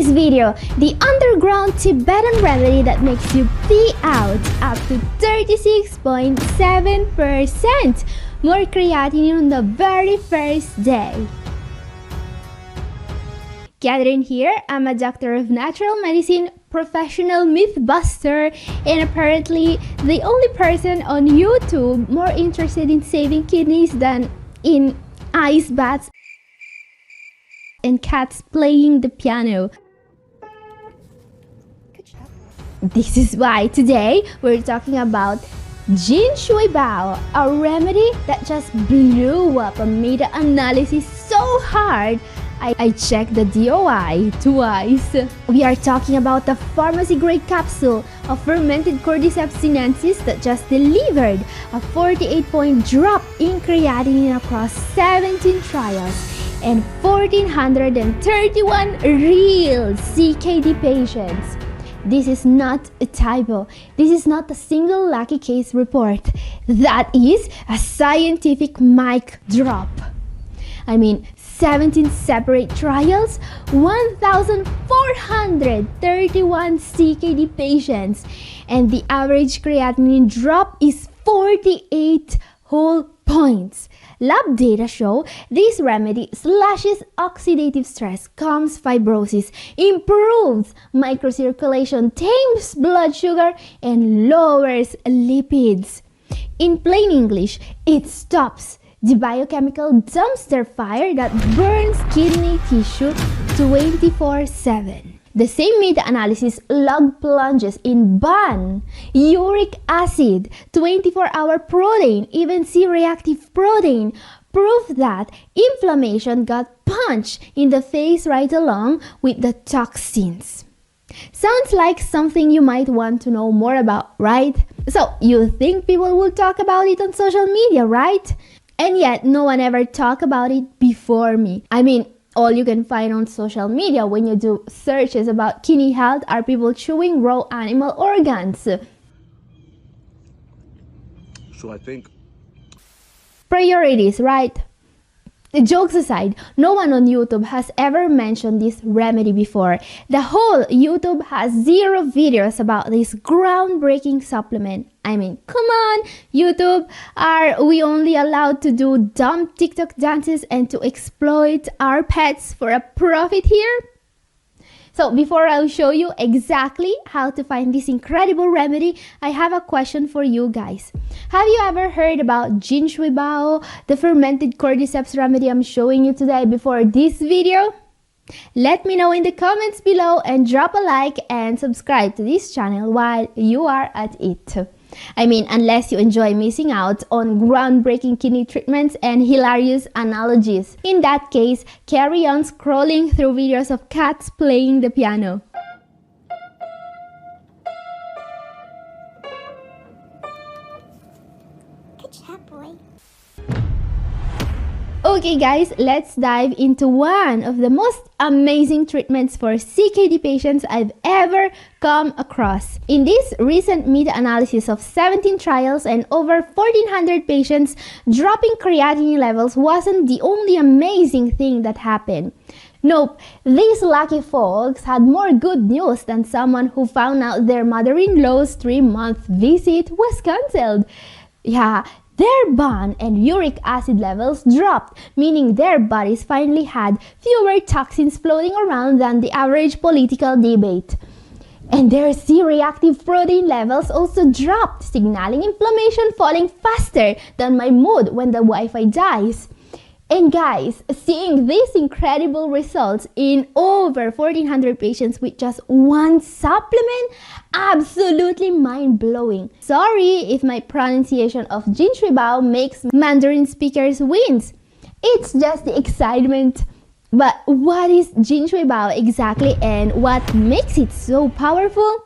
today's video, the underground Tibetan remedy that makes you pee out up to 36.7% more creatinine on the very first day. Catherine here, I'm a doctor of natural medicine, professional mythbuster, and apparently the only person on YouTube more interested in saving kidneys than in ice baths and cats playing the piano. Good job. This is why today we're talking about Jinshuibao, a remedy that just blew up a meta-analysis so hard I checked the DOI twice. We are talking about the pharmacy-grade capsule of fermented Cordyceps sinensis that just delivered a 48-point drop in creatinine across 17 trials and 1,431 real CKD patients. This is not a typo. This is not a single lucky case report. That is a scientific mic drop. I mean, 17 separate trials, 1,431 CKD patients, and the average creatinine drop is 48 whole points. Lab data show this remedy slashes oxidative stress, calms fibrosis, improves microcirculation, tames blood sugar, and lowers lipids. In plain English, it stops the biochemical dumpster fire that burns kidney tissue 24/7. The same meta-analysis log plunges in BAN, uric acid, 24-hour protein, even C-reactive protein, proof that inflammation got punched in the face right along with the toxins. Sounds like something you might want to know more about, right? So you think people will talk about it on social media, right? And yet, no one ever talked about it before me. I mean, all you can find on social media when you do searches about kidney health are people chewing raw animal organs. So I think... Priorities, right? Jokes aside, no one on YouTube has ever mentioned this remedy before. The whole YouTube has 0 videos about this groundbreaking supplement. I mean, come on, YouTube, are we only allowed to do dumb TikTok dances and to exploit our pets for a profit here? So before I'll show you exactly how to find this incredible remedy, I have a question for you guys. Have you ever heard about Jinshuibao, the fermented Cordyceps remedy I'm showing you today before this video? Let me know in the comments below and drop a like and subscribe to this channel while you are at it. I mean, unless you enjoy missing out on groundbreaking kidney treatments and hilarious analogies. In that case, carry on scrolling through videos of cats playing the piano. Good job, boy. Okay guys, let's dive into one of the most amazing treatments for CKD patients I've ever come across. In this recent meta-analysis of 17 trials and over 1,400 patients, dropping creatinine levels wasn't the only amazing thing that happened. Nope, these lucky folks had more good news than someone who found out their mother-in-law's 3-month visit was cancelled. Yeah, their BAN and uric acid levels dropped, meaning their bodies finally had fewer toxins floating around than the average political debate. And their C-reactive protein levels also dropped, signaling inflammation falling faster than my mood when the Wi-Fi dies. And guys, seeing these incredible results in over 1,400 patients with just one supplement, absolutely mind-blowing. Sorry if my pronunciation of Jinshuibao makes Mandarin speakers wince. It's just the excitement. But what is Jinshuibao exactly and what makes it so powerful?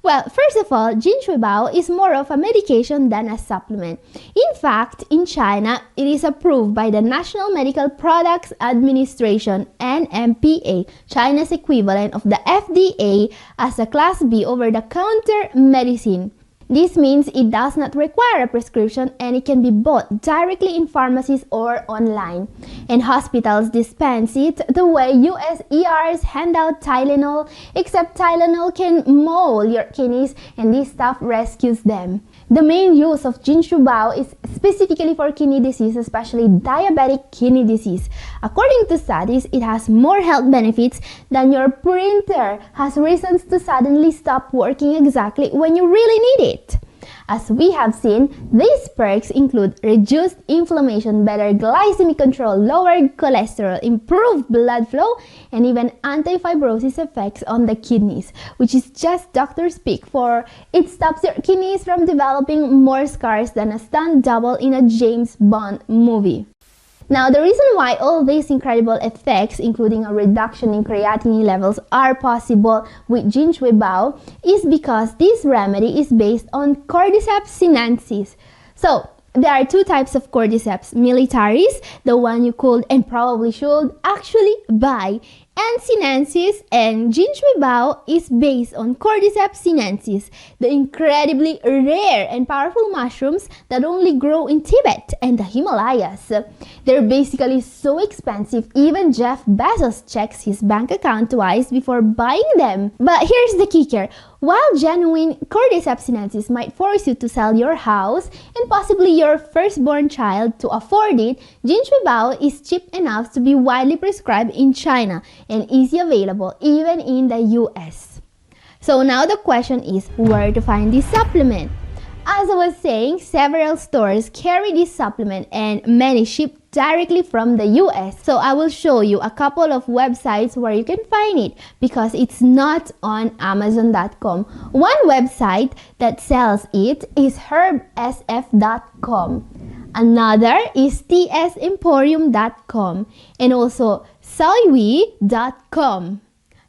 Well, first of all, Jinshuibao is more of a medication than a supplement. In fact, in China, it is approved by the National Medical Products Administration, NMPA, China's equivalent of the FDA, as a Class B over-the-counter medicine. This means it does not require a prescription and it can be bought directly in pharmacies or online. And hospitals dispense it the way US ERs hand out Tylenol, except Tylenol can maul your kidneys and this stuff rescues them. The main use of Jinshuibao is specifically for kidney disease, especially diabetic kidney disease. According to studies, it has more health benefits than your printer has reasons to suddenly stop working exactly when you really need it. As we have seen, these perks include reduced inflammation, better glycemic control, lowered cholesterol, improved blood flow, and even anti-fibrosis effects on the kidneys, which is just doctor speak for it stops your kidneys from developing more scars than a stunt double in a James Bond movie. Now, the reason why all these incredible effects, including a reduction in creatinine levels, are possible with Jinshuibao is because this remedy is based on Cordyceps sinensis. So, there are two types of Cordyceps, militaris, the one you could and probably should actually buy, and sinensis, and Jinshuibao is based on Cordyceps sinensis, the incredibly rare and powerful mushrooms that only grow in Tibet and the Himalayas. They're basically so expensive, even Jeff Bezos checks his bank account twice before buying them. But here's the kicker. While genuine Cordyceps sinensis might force you to sell your house and possibly your firstborn child to afford it, Jinshuibao is cheap enough to be widely prescribed in China and easily available even in the US. So now the question is where to find this supplement. As I was saying, several stores carry this supplement and many ship directly from the US. So I will show you a couple of websites where you can find it because it's not on Amazon.com. One website that sells it is herbsf.com. Another is tsemporium.com and also soywe.com.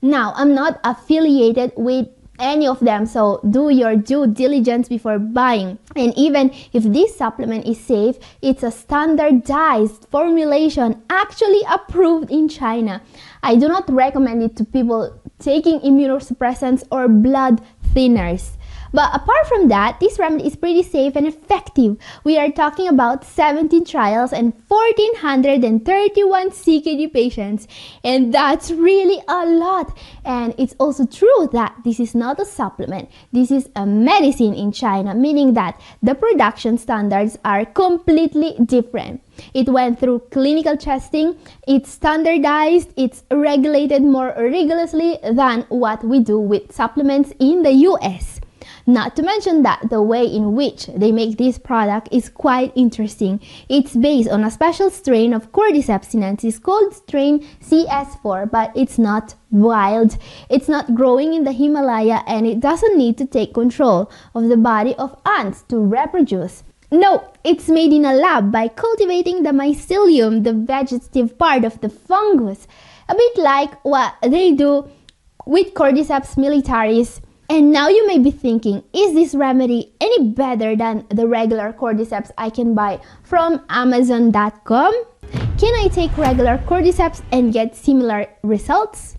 Now, I'm not affiliated with any of them, so do your due diligence before buying. And even if this supplement is safe, it's a standardized formulation actually approved in China. I do not recommend it to people taking immunosuppressants or blood thinners. But apart from that, this remedy is pretty safe and effective. We are talking about 17 trials and 1,431 CKD patients. And that's really a lot. And it's also true that this is not a supplement. This is a medicine in China, meaning that the production standards are completely different. It went through clinical testing, it's standardized, it's regulated more rigorously than what we do with supplements in the US. Not to mention that the way in which they make this product is quite interesting. It's based on a special strain of Cordyceps sinensis called strain CS4, but it's not wild. It's not growing in the Himalaya and it doesn't need to take control of the body of ants to reproduce. No, it's made in a lab by cultivating the mycelium, the vegetative part of the fungus. A bit like what they do with Cordyceps militaris. And now you may be thinking, is this remedy any better than the regular Cordyceps I can buy from Amazon.com? Can I take regular Cordyceps and get similar results?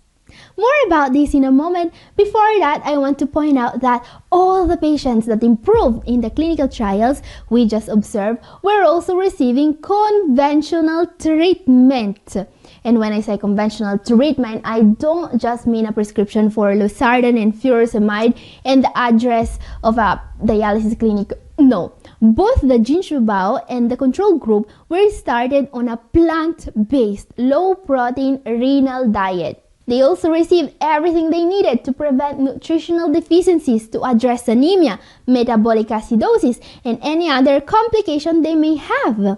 More about this in a moment. Before that, I want to point out that all the patients that improved in the clinical trials we just observed were also receiving conventional treatment. And when I say conventional treatment, I don't just mean a prescription for losartan and furosemide and the address of a dialysis clinic. No, both the Jinshuibao and the control group were started on a plant-based, low-protein renal diet. They also received everything they needed to prevent nutritional deficiencies, to address anemia, metabolic acidosis, and any other complication they may have.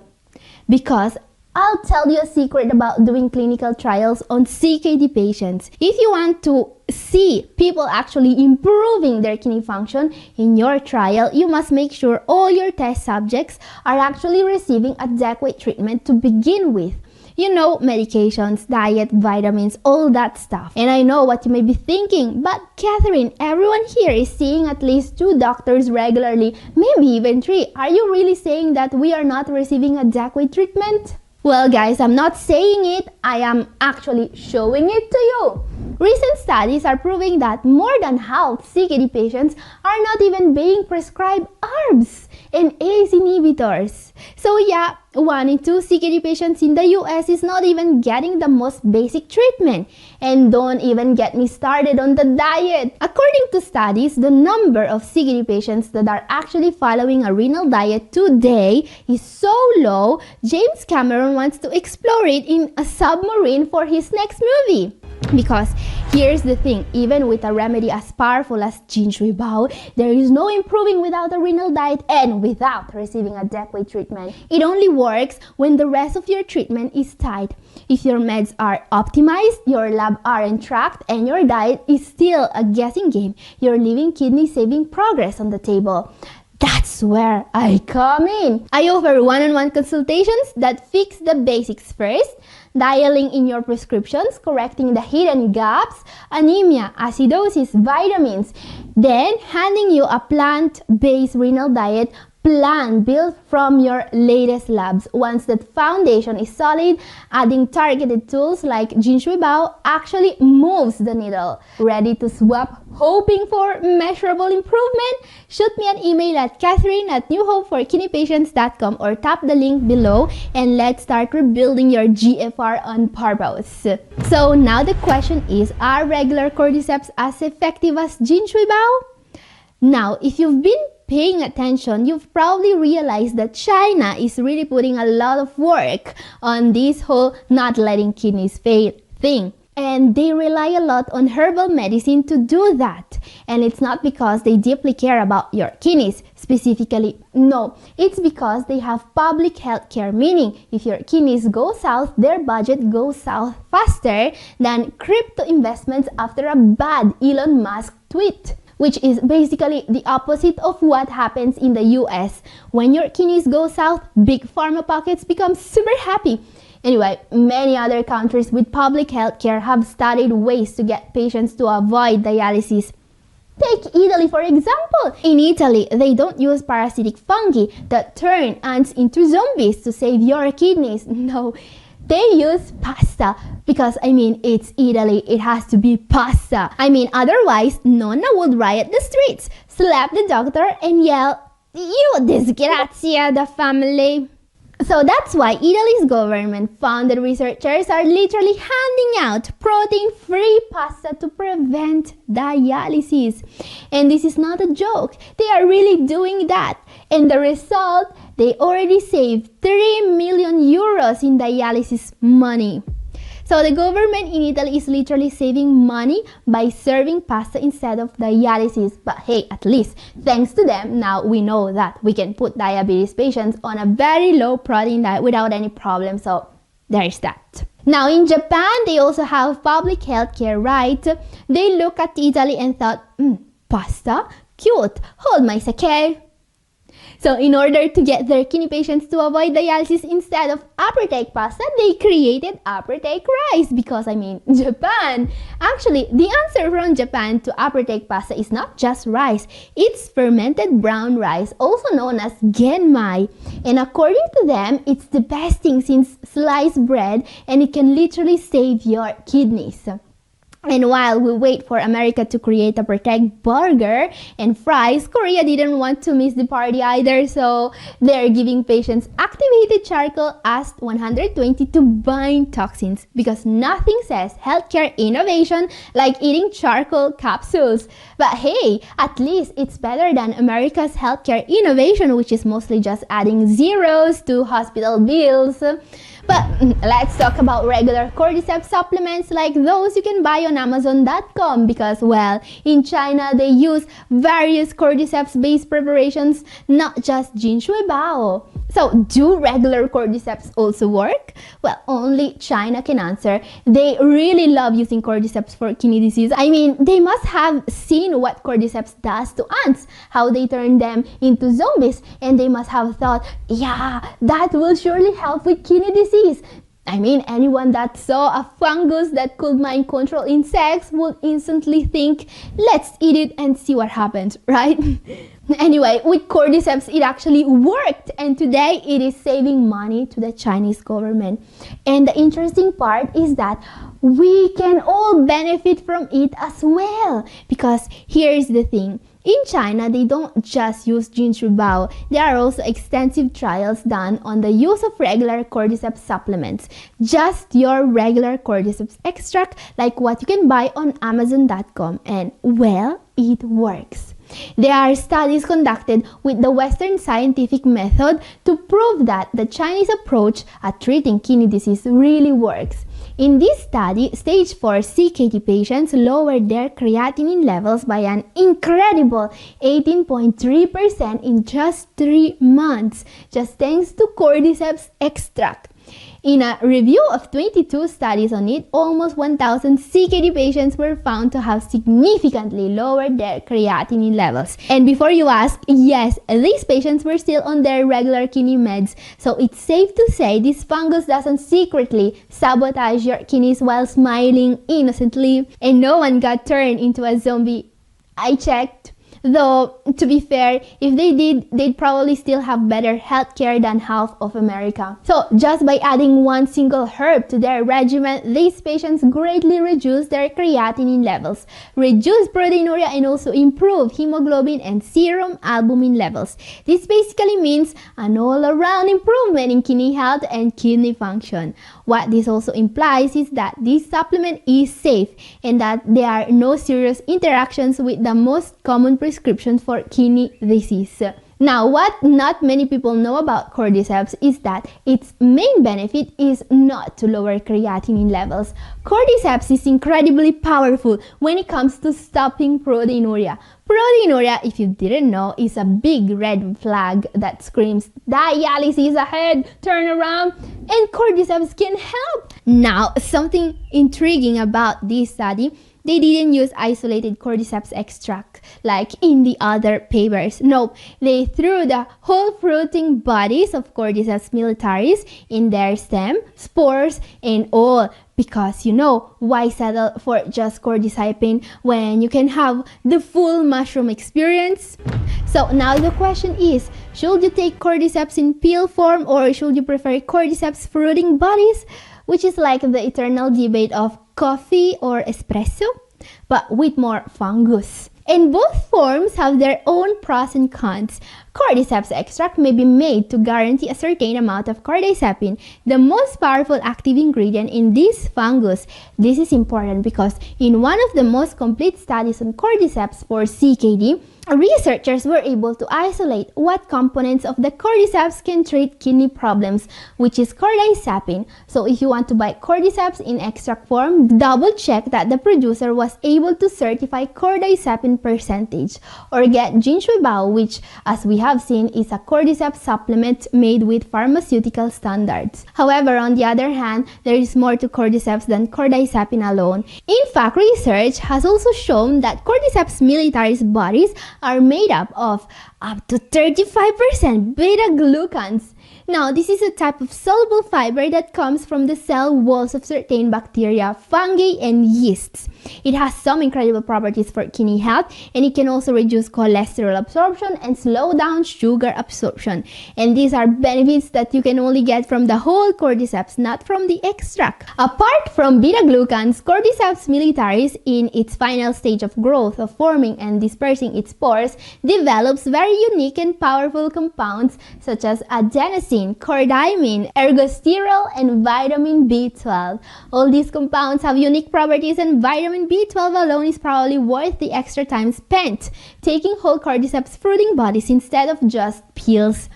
Because I'll tell you a secret about doing clinical trials on CKD patients. If you want to see people actually improving their kidney function in your trial, you must make sure all your test subjects are actually receiving adequate treatment to begin with. You know, medications, diet, vitamins, all that stuff. And I know what you may be thinking, but Catherine, everyone here is seeing at least 2 doctors regularly, maybe even 3. Are you really saying that we are not receiving adequate treatment? Well guys, I'm not saying it, I am actually showing it to you. Recent studies are proving that more than half CKD patients are not even being prescribed ARBs and ACE inhibitors. So yeah, 1 in 2 CKD patients in the US is not even getting the most basic treatment. And don't even get me started on the diet. According to studies, the number of CKD patients that are actually following a renal diet today is so low, James Cameron wants to explore it in a submarine for his next movie. Because here's the thing, even with a remedy as powerful as Jinshuibao, there is no improving without a renal diet and without receiving adequate treatment. It only works when the rest of your treatment is tight. If your meds are optimized, your lab aren't tracked, and your diet is still a guessing game, you're leaving kidney-saving progress on the table. That's where I come in. I offer one-on-one consultations that fix the basics first, dialing in your prescriptions, correcting the hidden gaps, anemia, acidosis, vitamins, then handing you a plant-based renal diet plan built from your latest labs. Once that foundation is solid, adding targeted tools like Jinshuibao actually moves the needle. Ready to swap, hoping for measurable improvement? Shoot me an email at Catherine@newhopeforkidneypatients.com or tap the link below and let's start rebuilding your GFR on purpose. So now the question is, are regular cordyceps as effective as Jinshuibao? Now, if you've been paying attention, you've probably realized that China is really putting a lot of work on this whole not letting kidneys fail thing. And they rely a lot on herbal medicine to do that. And it's not because they deeply care about your kidneys specifically. No, it's because they have public health care, meaning if your kidneys go south, their budget goes south faster than crypto investments after a bad Elon Musk tweet. Which is basically the opposite of what happens in the US. When your kidneys go south, big pharma pockets become super happy. Anyway, many other countries with public health care have studied ways to get patients to avoid dialysis. Take Italy for example. In Italy, they don't use parasitic fungi that turn ants into zombies to save your kidneys. No. They use pasta because, it's Italy, it has to be pasta. Otherwise, Nonna would riot the streets, slap the doctor and yell, "You disgrazia the family." So that's why Italy's government funded researchers are literally handing out protein-free pasta to prevent dialysis. And this is not a joke. They are really doing that. And the result, they already saved 3 million euros in dialysis money. So the government in Italy is literally saving money by serving pasta instead of dialysis. But hey, at least thanks to them, now we know that we can put diabetes patients on a very low protein diet without any problem. So there's that. Now in Japan, they also have public health care, right? They look at Italy and thought, pasta? Cute. Hold my sake. So in order to get their kidney patients to avoid dialysis, instead of upper take pasta, they created upper take rice because Japan. Actually, the answer from Japan to upper take pasta is not just rice. It's fermented brown rice, also known as genmai. And according to them, it's the best thing since sliced bread and it can literally save your kidneys. And while we wait for America to create a protect burger and fries, Korea didn't want to miss the party either, so they're giving patients activated charcoal AST 120 to bind toxins because nothing says healthcare innovation like eating charcoal capsules. But hey, at least it's better than America's healthcare innovation, which is mostly just adding zeros to hospital bills. But let's talk about regular cordyceps supplements like those you can buy on Amazon.com because, well, in China they use various cordyceps based preparations, not just Jinshuibao. So, do regular cordyceps also work? Well, only China can answer. They really love using cordyceps for kidney disease. They must have seen what cordyceps does to ants, how they turn them into zombies, and they must have thought, yeah, that will surely help with kidney disease. I mean, anyone that saw a fungus that could mind control insects would instantly think, let's eat it and see what happens, right? Anyway, with cordyceps, it actually worked, and today it is saving money to the Chinese government. And the interesting part is that we can all benefit from it as well, because here's the thing. In China, they don't just use Jinshuibao. There are also extensive trials done on the use of regular cordyceps supplements. Just your regular cordyceps extract, like what you can buy on Amazon.com. And, well, it works. There are studies conducted with the Western scientific method to prove that the Chinese approach at treating kidney disease really works. In this study, stage 4 CKD patients lowered their creatinine levels by an incredible 18.3% in just 3 months, just thanks to cordyceps extract. In a review of 22 studies on it, almost 1,000 CKD patients were found to have significantly lowered their creatinine levels. And before you ask, yes, these patients were still on their regular kidney meds, so it's safe to say this fungus doesn't secretly sabotage your kidneys while smiling innocently, and no one got turned into a zombie. I checked. Though, to be fair, if they did, they'd probably still have better healthcare than half of America. So, just by adding one single herb to their regimen, these patients greatly reduce their creatinine levels, reduce proteinuria, and also improve hemoglobin and serum albumin levels. This basically means an all-around improvement in kidney health and kidney function. What this also implies is that this supplement is safe and that there are no serious interactions with the most common prescriptions for kidney disease. Now, what not many people know about cordyceps is that its main benefit is not to lower creatinine levels. Cordyceps is incredibly powerful when it comes to stopping proteinuria. Proteinuria, if you didn't know, is a big red flag that screams, dialysis ahead, turn around, and cordyceps can help. Now, something intriguing about this study, they didn't use isolated cordyceps extract like in the other papers. No, they threw the whole fruiting bodies of Cordyceps militaris in their stem, spores, and all. Because why settle for just cordycepin when you can have the full mushroom experience? So now the question is, should you take cordyceps in pill form or should you prefer cordyceps fruiting bodies? Which is like the eternal debate of coffee or espresso, but with more fungus. And both forms have their own pros and cons. Cordyceps extract may be made to guarantee a certain amount of cordycepin, the most powerful active ingredient in this fungus. This is important because in one of the most complete studies on cordyceps for CKD, researchers were able to isolate what components of the cordyceps can treat kidney problems, which is cordycepin. So if you want to buy cordyceps in extract form, double check that the producer was able to certify cordycepin percentage, or get Jinshuibao, which, as we have seen, is a cordyceps supplement made with pharmaceutical standards. However, on the other hand, there is more to cordyceps than cordycepin alone. In fact, research has also shown that cordyceps militaris bodies are made up to 35% beta-glucans. Now, this is a type of soluble fiber that comes from the cell walls of certain bacteria, fungi, and yeasts. It has some incredible properties for kidney health, and it can also reduce cholesterol absorption and slow down sugar absorption. And these are benefits that you can only get from the whole cordyceps, not from the extract. Apart from beta-glucans, Cordyceps militaris, in its final stage of growth, of forming and dispersing its spores, develops very unique and powerful compounds such as adenosine, cordyamine, ergosterol, and vitamin B12. All these compounds have unique properties, and vitamin B12 alone is probably worth the extra time spent taking whole cordyceps fruiting bodies instead of just pills.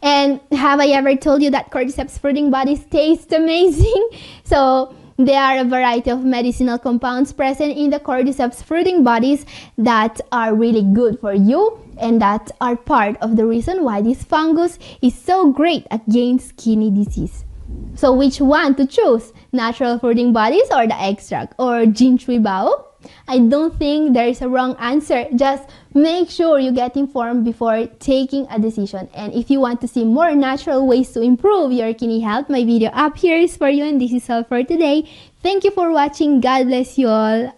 And have I ever told you that cordyceps fruiting bodies taste amazing? So there are a variety of medicinal compounds present in the cordyceps fruiting bodies that are really good for you, and that are part of the reason why this fungus is so great against kidney disease. So which one to choose? Natural fruiting bodies or the extract, or Jinshuibao? I don't think there is a wrong answer. Just make sure you get informed before taking a decision. And if you want to see more natural ways to improve your kidney health, my video up here is for you, and this is all for today. Thank you for watching. God bless you all.